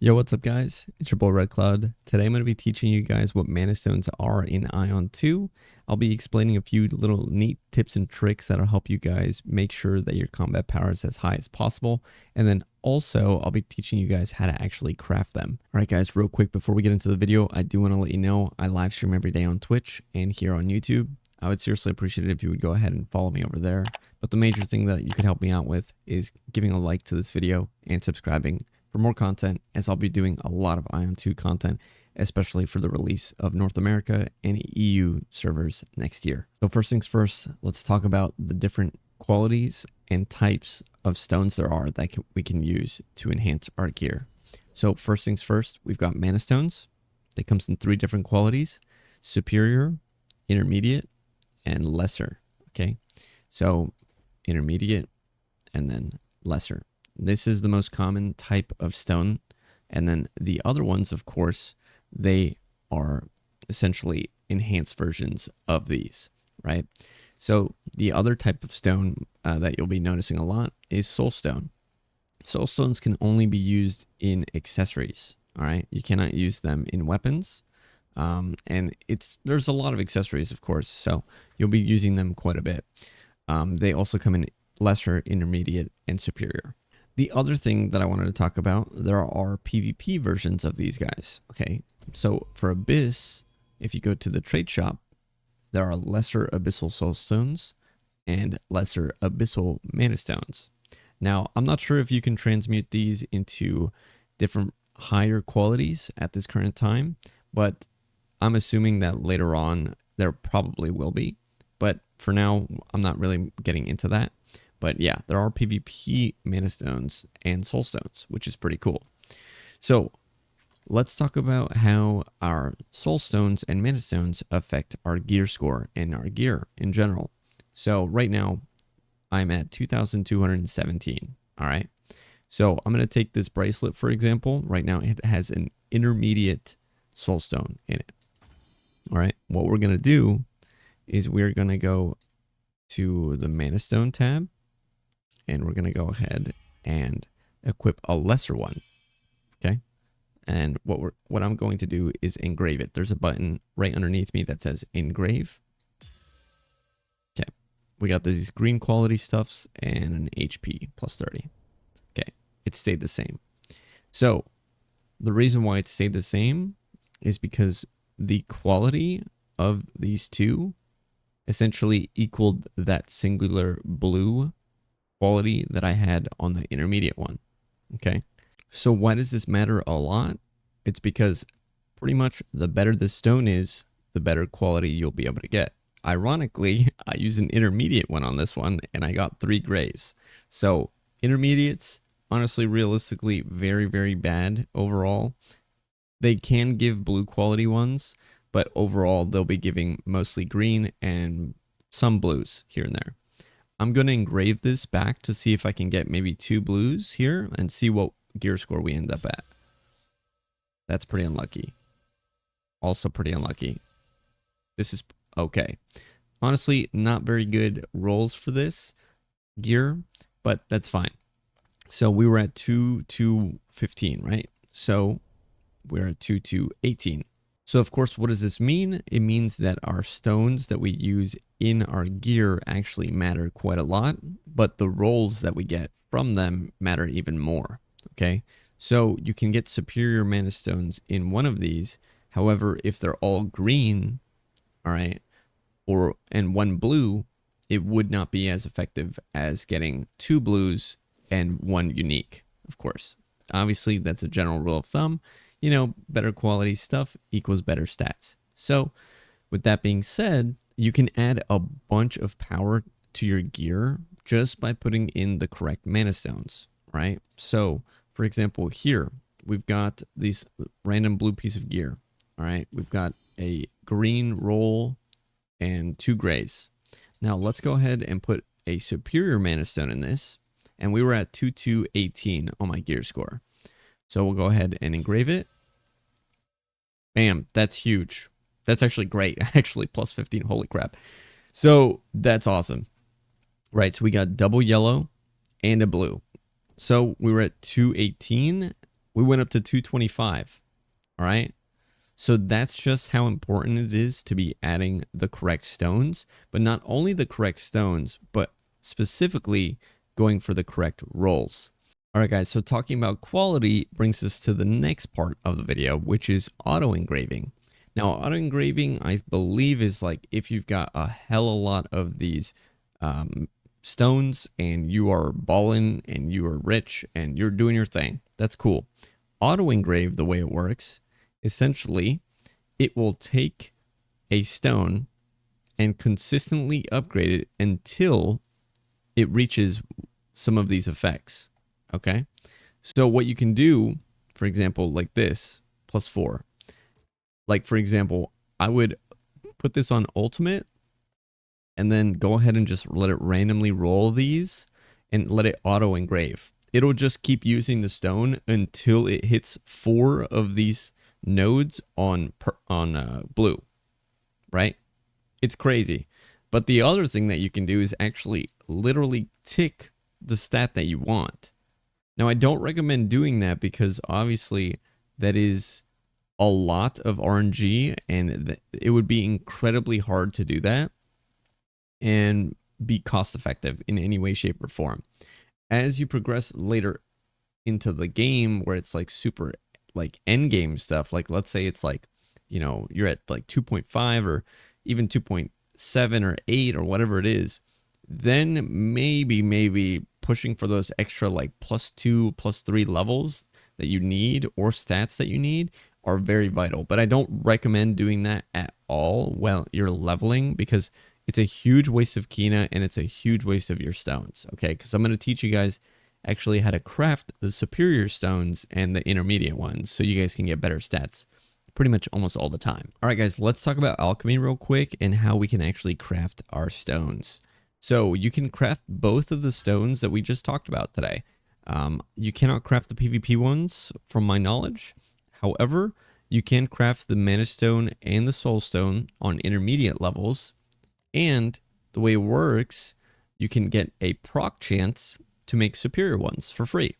Yo, what's up guys? It's your boy RedCloud. Today I'm going to be teaching you guys what Manastones are in Aion 2. I'll be explaining a few little neat tips and tricks that'll help you guys make sure that your combat power is as high as possible. And then also I'll be teaching you guys how to actually craft them. Alright guys, real quick before we get into the video, I do want to let you know I live stream every day on Twitch and here on YouTube. I would seriously appreciate it if you would go ahead and follow me over there. But the major thing that you could help me out with is giving a like to this video and subscribing for more content, as I'll be doing a lot of Aion 2 content, especially for the release of North America and EU servers next year. So first things first, let's talk about the different qualities and types of stones there are that we can use to enhance our gear. So first things first, we've got Manastones. That comes in 3 different qualities: superior, intermediate, and lesser. Okay, so intermediate and then lesser. This is the most common type of stone. And then the other ones, of course, they are essentially enhanced versions of these, right? So the other type of stone that you'll be noticing a lot is soulstone. Soulstones can only be used in accessories, all right? You cannot use them in weapons. And there's a lot of accessories, of course, so you'll be using them quite a bit. They also come in lesser, intermediate, and superior. The other thing that I wanted to talk about, there are PvP versions of these guys. Okay, so for Abyss, if you go to the trade shop, there are lesser abyssal soulstones and lesser abyssal manastones. Now, I'm not sure if you can transmute these into different higher qualities at this current time, but I'm assuming that later on there probably will be. But for now, I'm not really getting into that. But yeah, there are PvP Manastones and Soulstones, which is pretty cool. So let's talk about how our Soulstones and Manastones affect our gear score and our gear in general. So right now, I'm at 2,217. All right. So I'm going to take this bracelet, for example. Right now, it has an intermediate Soulstone in it. All right. What we're going to do is we're going to go to the Manastone tab. And we're going to go ahead and equip a lesser one. Okay. And what I'm going to do is engrave it. There's a button right underneath me that says engrave. Okay. We got these green quality stuffs and an HP plus 30. Okay. It stayed the same. So the reason why it stayed the same is because the quality of these two essentially equaled that singular blue quality that I had on the intermediate one. Okay, so why does this matter a lot? It's because pretty much the better the stone is, the better quality you'll be able to get. Ironically, I used an intermediate one on this one and I got 3 grays. So intermediates, honestly, realistically, very, very bad overall. They can give blue quality ones, but overall they'll be giving mostly green and some blues here and there. I'm going to engrave this back to see if I can get maybe 2 blues here and see what gear score we end up at. That's pretty unlucky. Also pretty unlucky. This is okay. Honestly, not very good rolls for this gear, but that's fine. So we were at 2,215, right? So we're at 2,218. So of course, what does this mean? It means that our stones that we use in our gear actually matter quite a lot, but the rolls that we get from them matter even more. Okay, so you can get superior mana stones in one of these. However, if they're all green, all right, and 1 blue, it would not be as effective as getting 2 blues and 1 unique, of course. Obviously, that's a general rule of thumb. You know, better quality stuff equals better stats. So with that being said, you can add a bunch of power to your gear just by putting in the correct mana stones, right? So for example, here we've got these random blue piece of gear. All right, we've got a green roll and 2 grays. Now let's go ahead and put a superior mana stone in this. And we were at 2,218 on my gear score. So we'll go ahead and engrave it. Bam, that's huge. That's actually great. Actually, plus 15, holy crap. So that's awesome. Right, so we got double yellow and a blue. So we were at 218 we went up to 225. All right. So that's just how important it is to be adding the correct stones, but not only the correct stones, but specifically going for the correct rolls. All right, guys, so talking about quality brings us to the next part of the video, which is auto engraving. Now, auto engraving, I believe, is like if you've got a hell of a lot of these stones and you are balling and you are rich and you're doing your thing. That's cool. Auto engrave, the way it works, essentially, it will take a stone and consistently upgrade it until it reaches some of these effects. Okay. So what you can do, for example, like this, +4. Like, for example, I would put this on ultimate and then go ahead and just let it randomly roll these and let it auto engrave. It'll just keep using the stone until it hits 4 of these nodes on blue, right? It's crazy. But the other thing that you can do is actually literally tick the stat that you want. Now, I don't recommend doing that because obviously that is a lot of RNG and it would be incredibly hard to do that and be cost effective in any way, shape, or form. As you progress later into the game where it's like super like end game stuff, like let's say it's like, you know, you're at like 2.5 or even 2.7 or 8 or whatever it is, then maybe pushing for those extra like +2, +3 levels that you need or stats that you need are very vital. But I don't recommend doing that at all while you're leveling because it's a huge waste of Kina and it's a huge waste of your stones. Okay, because I'm going to teach you guys actually how to craft the superior stones and the intermediate ones so you guys can get better stats pretty much almost all the time. All right, guys, let's talk about alchemy real quick and how we can actually craft our stones. So you can craft both of the stones that we just talked about today. You cannot craft the PvP ones from my knowledge. However, you can craft the Manastone and the Soulstone on intermediate levels. And the way it works, you can get a proc chance to make superior ones for free.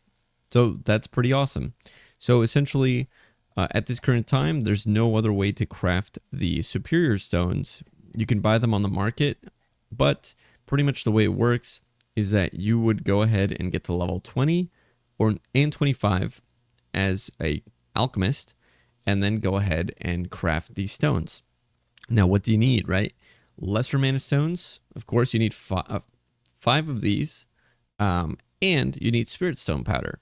So that's pretty awesome. So essentially, at this current time, there's no other way to craft the superior stones. You can buy them on the market, but pretty much the way it works is that you would go ahead and get to level 20 and 25 as a alchemist, and then go ahead and craft these stones. Now, what do you need, right? Lesser mana stones. Of course, you need 5 of these, and you need spirit stone powder.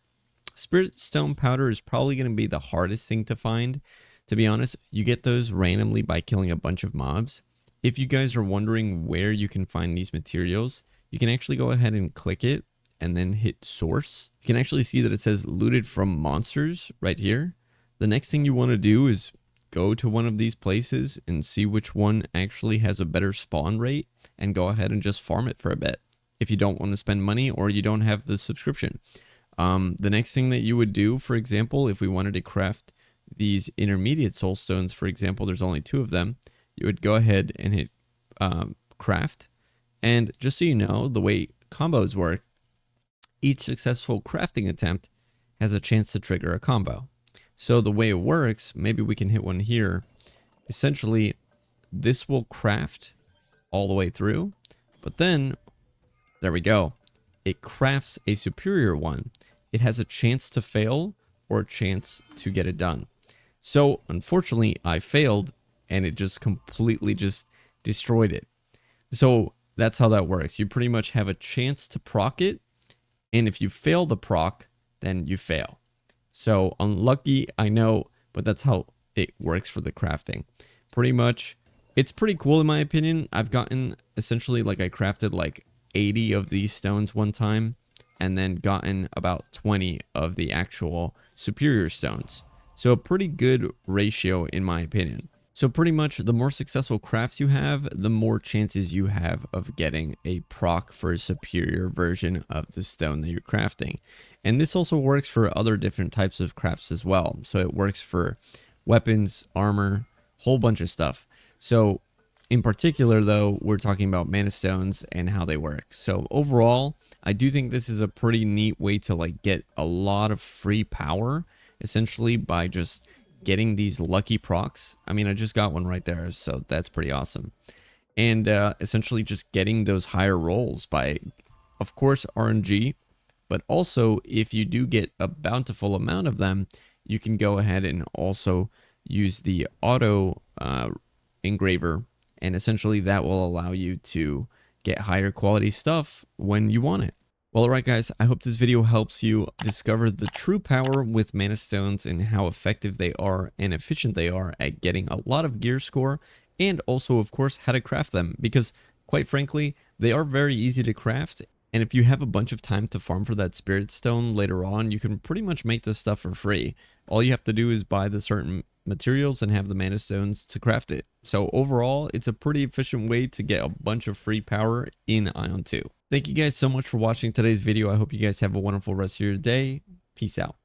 Spirit stone powder is probably going to be the hardest thing to find. To be honest, you get those randomly by killing a bunch of mobs. If you guys are wondering where you can find these materials, you can actually go ahead and click it and then hit source. You can actually see that it says looted from monsters right here. The next thing you want to do is go to one of these places and see which one actually has a better spawn rate and go ahead and just farm it for a bit if you don't want to spend money or you don't have the subscription. The next thing that you would do, for example, if we wanted to craft these intermediate soul stones, for example, there's only 2 of them, you would go ahead and hit craft. And just so you know, the way combos work, each successful crafting attempt has a chance to trigger a combo. So the way it works, maybe we can hit one here. Essentially, this will craft all the way through, but then, there we go. It crafts a superior one. It has a chance to fail or a chance to get it done. So unfortunately, I failed and it just completely just destroyed it. So that's how that works. You pretty much have a chance to proc it, and if you fail the proc, then you fail. So unlucky, I know, but that's how it works for the crafting. Pretty much, it's pretty cool in my opinion. I've gotten essentially like I crafted like 80 of these stones one time and then gotten about 20 of the actual superior stones. So a pretty good ratio in my opinion. So pretty much the more successful crafts you have, the more chances you have of getting a proc for a superior version of the stone that you're crafting. And this also works for other different types of crafts as well. So it works for weapons, armor, whole bunch of stuff. So in particular though, we're talking about Manastones and how they work. So overall, I do think this is a pretty neat way to like get a lot of free power essentially by just getting these lucky procs. I mean, I just got one right there, so that's pretty awesome. And essentially just getting those higher rolls by, of course, RNG, but also if you do get a bountiful amount of them, you can go ahead and also use the auto engraver, and essentially that will allow you to get higher quality stuff when you want it. Well, alright guys, I hope this video helps you discover the true power with Manastones and how effective they are and efficient they are at getting a lot of gear score, and also of course how to craft them, because quite frankly they are very easy to craft, and if you have a bunch of time to farm for that spirit stone later on, you can pretty much make this stuff for free. All you have to do is buy the certain materials and have the mana stones to craft it. So overall, it's a pretty efficient way to get a bunch of free power in Aion 2. Thank you guys so much for watching today's video. I hope you guys have a wonderful rest of your day. Peace out.